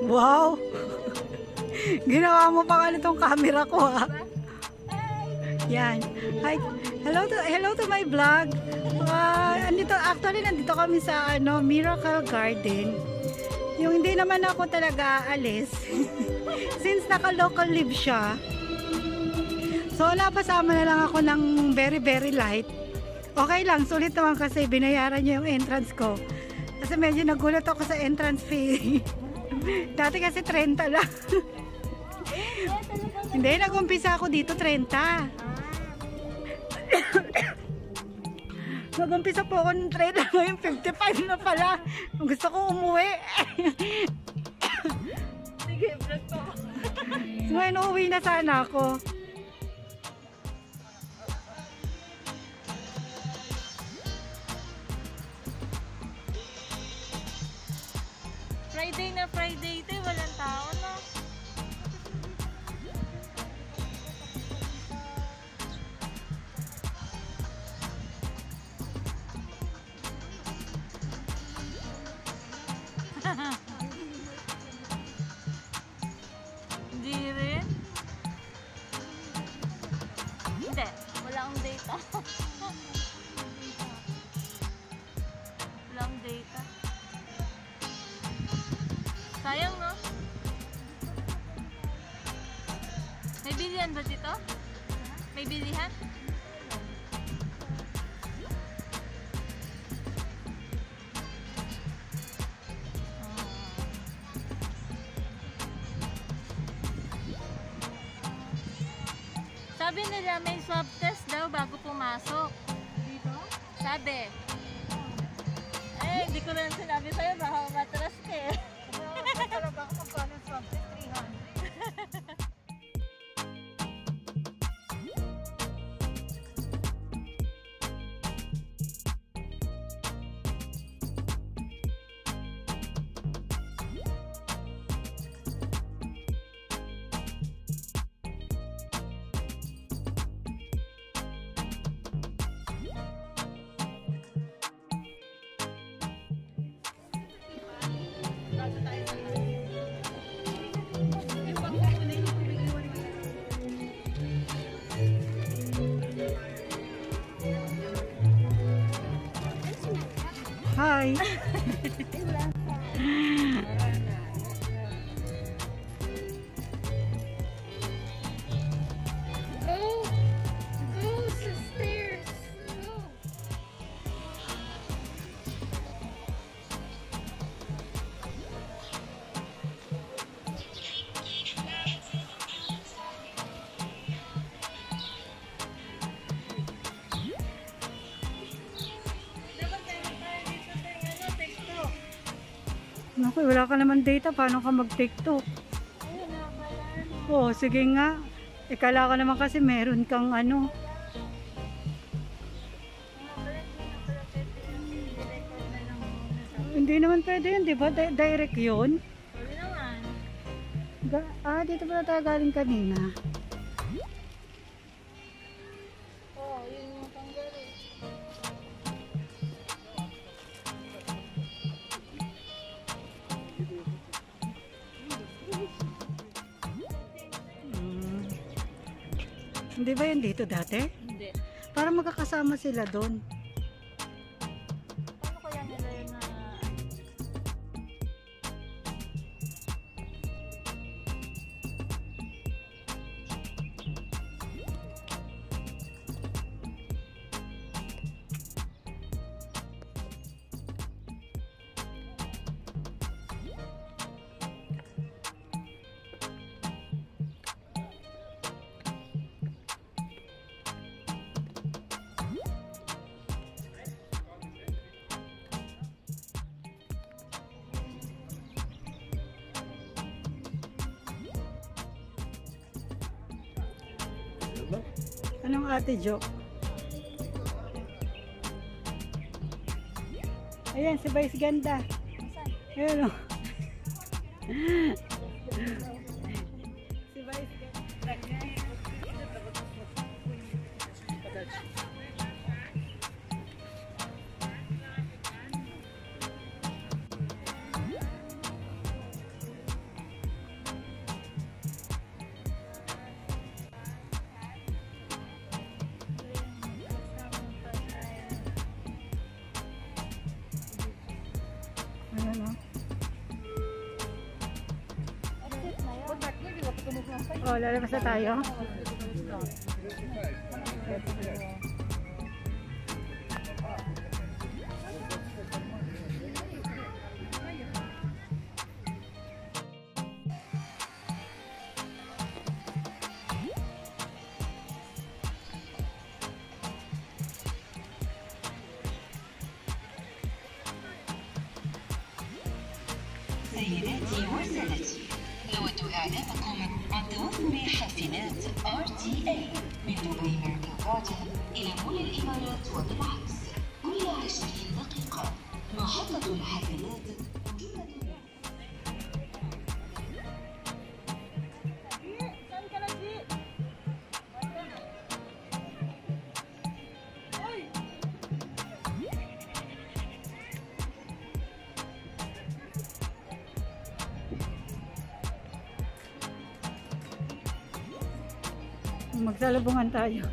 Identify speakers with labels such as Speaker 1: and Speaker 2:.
Speaker 1: Wow! Ginawa mo pa nga itong camera ko ha. Yan. Hi. Hello to my vlog. Nandito kami sa Miracle Garden. Yung hindi naman ako talaga aalis. Since naka-local live siya. So napasama na lang ako ng very very light. Okay lang, sulit naman kasi binayaran niya yung entrance ko. Kasi medyo nagulat ako sa entrance fee. Dati kasi 30 lang. Hindi, nag-umpisa ako dito 30. Nag-umpisa po ako ng 30, ngayon 55 na pala. Gusto ko umuwi.
Speaker 2: Sige, vlog ko.
Speaker 1: Ngayon uuwi na sana ako.
Speaker 2: Friday na Friday ito, walang tao na. Hindi rin? Hindi, wala akong data. Wala akong data. Sayang, no? May bilihan ba dito? May bilihan? Sabi nila may swab test daw bago pumasok. Dito? Sabi. Eh, hindi ko rin sinabi sa'yo, baka matras ka eh.
Speaker 1: Talaga ako magkano swab test 300. Hi.
Speaker 2: Go sa stairs. Go.
Speaker 1: Naku, wala ka naman data. Paano ka mag-TikTok?
Speaker 2: Ayun na pala.
Speaker 1: Oo, sige nga. Ikala ka naman kasi meron kang ano. Hindi naman pwede yun, di ba? Direct yun.
Speaker 2: Pwede naman.
Speaker 1: Dito pala tayo galing kanina.
Speaker 2: Oo, yun yung kanggari.
Speaker 1: Hindi ba yun dito dati?
Speaker 2: Hindi.
Speaker 1: Para magkakasama sila doon.
Speaker 2: Paano kaya nila yun na...
Speaker 1: Anong ate Jo? Ayan, si Vice Ganda. Ayan o. Si Vice Ganda. Oh, lalabas na tayo.
Speaker 3: سيداتي وسادتي، نود إعلامكم عن توفر حافلات RTA من دبي مركز إلى مول الإمارات وبالعكس كل 20 دقيقة. محطة الحافلات
Speaker 1: Magsalubungan tayo.